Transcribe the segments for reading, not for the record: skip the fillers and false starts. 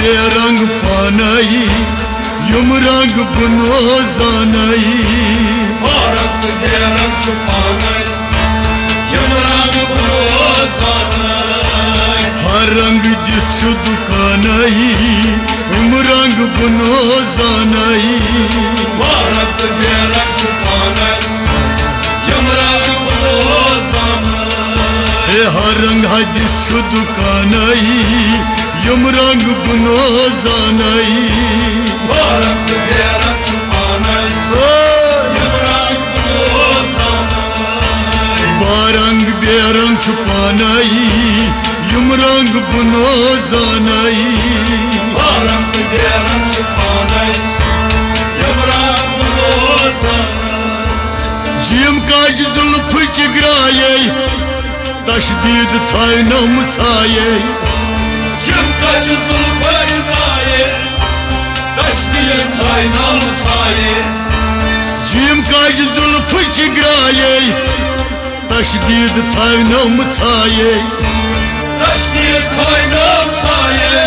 बेरंग पानाई युम रंग बुनो जानाई रंग बेरंग छुपानाई युम रंग बुनो जानाई हर रंग दिछु दुकानाई युम रंग बुनो जानाई रंग बेरंग छुपानाई युम रंग बुनो जानाई हर रंग दिछु दुकानाई युम रंग बुनो जानाई रंग बेरंग छुपानाई युम रंग बुनो जानाई बारंग बेरंग छुपानाई युम रंग बुनो जानाई रंग बेरंग छुपानाई युम रंग बुनो जानाई जिम काज जुल्फ चिगराये तशदीद थाय नमसाये जिमका जुल्फ जुदाये तशदीद थाय नमसाये जिम काज जुल्फ चिगराये तशदीद थाय नमसाये तशदीद थाय नमसाये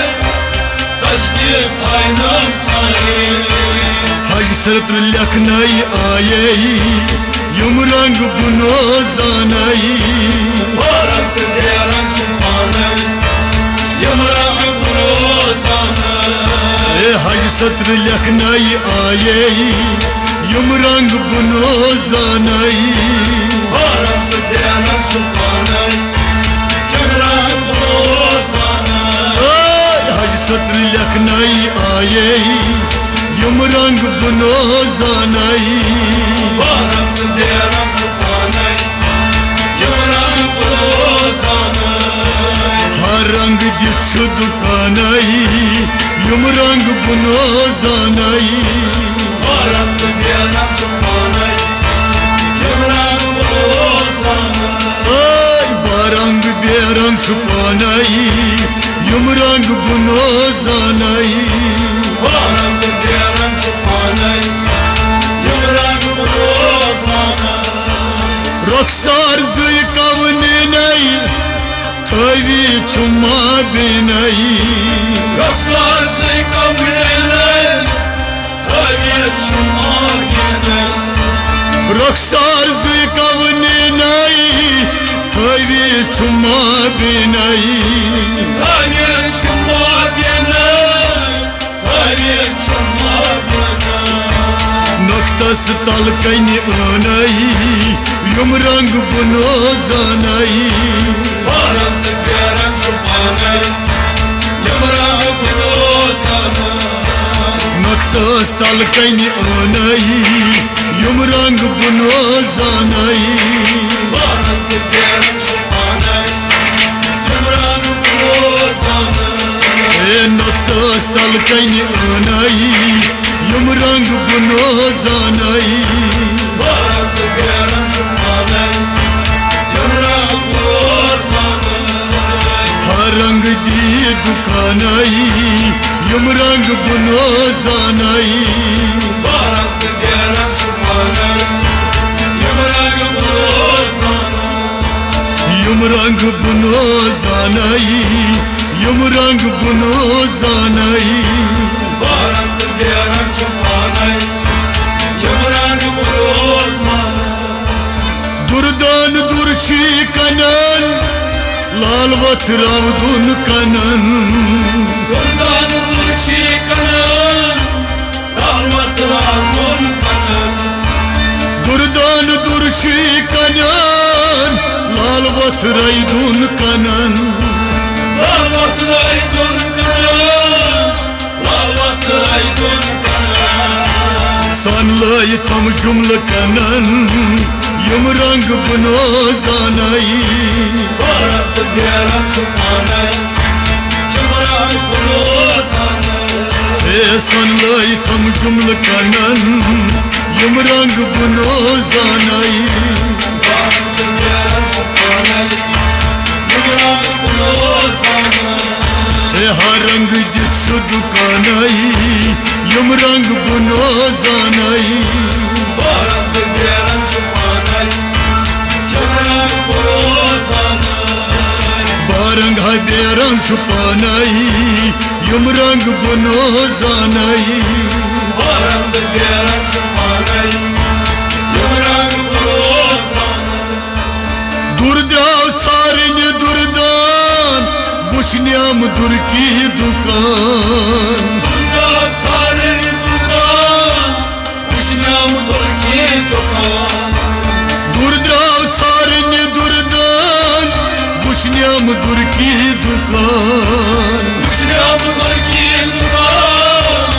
तशदीद थाय नमसाये हजरत लखनाई आये युम रंग बुनो जानाई रंग बेरंग छुपानाई युम रंग बुनो जानाई हजरत लखनाई आये युम रंग बुनो जानाई रंग बेरंग छुपानाई युम रंग बुनो जानाई हजरत लखनाई आये युम रंग बुनो जानाई रंग बेरंग छुपानाई युम रंग बुनो जानाई हर रंग दिछु दुकानाई युम रंग बुनो जानाई रंग बेरंग छुपानाई युम रंग बुनो जानाई बारंग बेरंग छुपानाई युम रंग बुनो जानाई रंग बेरंग छुपानाई युम रंग बुनो जानाई रखसार जुई कवने नई थवी चुमा बिनई रखसार से कमरे थवी चुमा रखसार जुई कवने नई थवी चुमा बिनई थवी चुमा थवी चुमा नक्तस तल कनी ओनई युम रंग बुनो जानाई रंग बेरंग छुपानाई युम रंग बुनो जानाई नक्तस तल कनी ओनई युम रंग बुनो जानाई रंग बेरंग छुपानाई युम रंग बुनो जानाई नक्तस तल कनी ओनई युम रंग बुनो जानाई रंग बेरंग छुपानाई युम रंग बुनो जानाई हर रंग दी दुकानाई युम रंग बुनो जानाई रंग बेरंग छुपानाई युम रंग बुनो जानाई युम रंग बुनो जानाई युम रंग बुनो जानाई रंग बेरंग छुपानाई युम रंग बुनो जानाई दुर्दान दुर्ची कनन लाल वथराव दुन कनन दुर्दान दुर्ची कनन दावत रामुन कनन दुर्दान दुर्ची कनन लाल वथराई दुन कनन दावत राय दुन कनन दावत राय दुन कनन सन लाई थम जुमल कनन युम रंग बुनो जानाई रंग बेरंग छुपानाई युम रंग बुनो जानाई सन लाई थम जुमल कनन युम रंग बुनो जानाई रंग बेरंग छुपानाई युम रंग बुनो जानाई हर रंग दिछु दुकानाई युम रंग बुनो जानाई रंग बेरंग छुपानाई युम रंग बुनो जानाई बारंग बेरंग छुपानाई यम रंग बनो जानई Varand geran chupanai Yum rang bulozanai दुर्द्राव Sareen दुर्दान वुश्न्याम दुर की दुकान Durda sarin dukan Ushnam durki dukan दुर्द्राव Sareen दुर्दान वुश्न्याम दुर की दुकान Ushnam durki dukan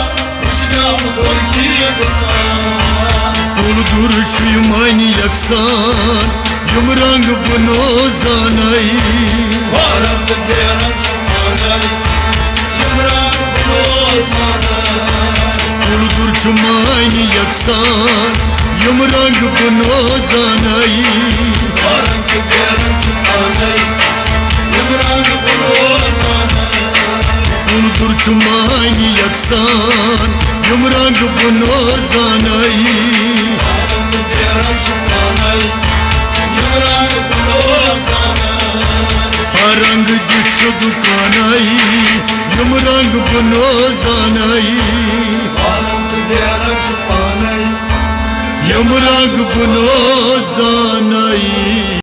Ushnam durki dukan कुल दुर छुयमानी यकसान यम रंग बनो जानई Varand geran chupanai Yum rang bulozanai कुल दुर छुमानी यकसान यम रंग बनो जानई Varand geran chupanai Yum rang bulozanai कुल दुर छुमानी यकसान यम रंग बनो जानई Varand geran chupanai Yum rang bulozanai हर रंग दिछ दुकानाई यम रंग बनो जानई Varand geran chupanai यम रंग बनो जानई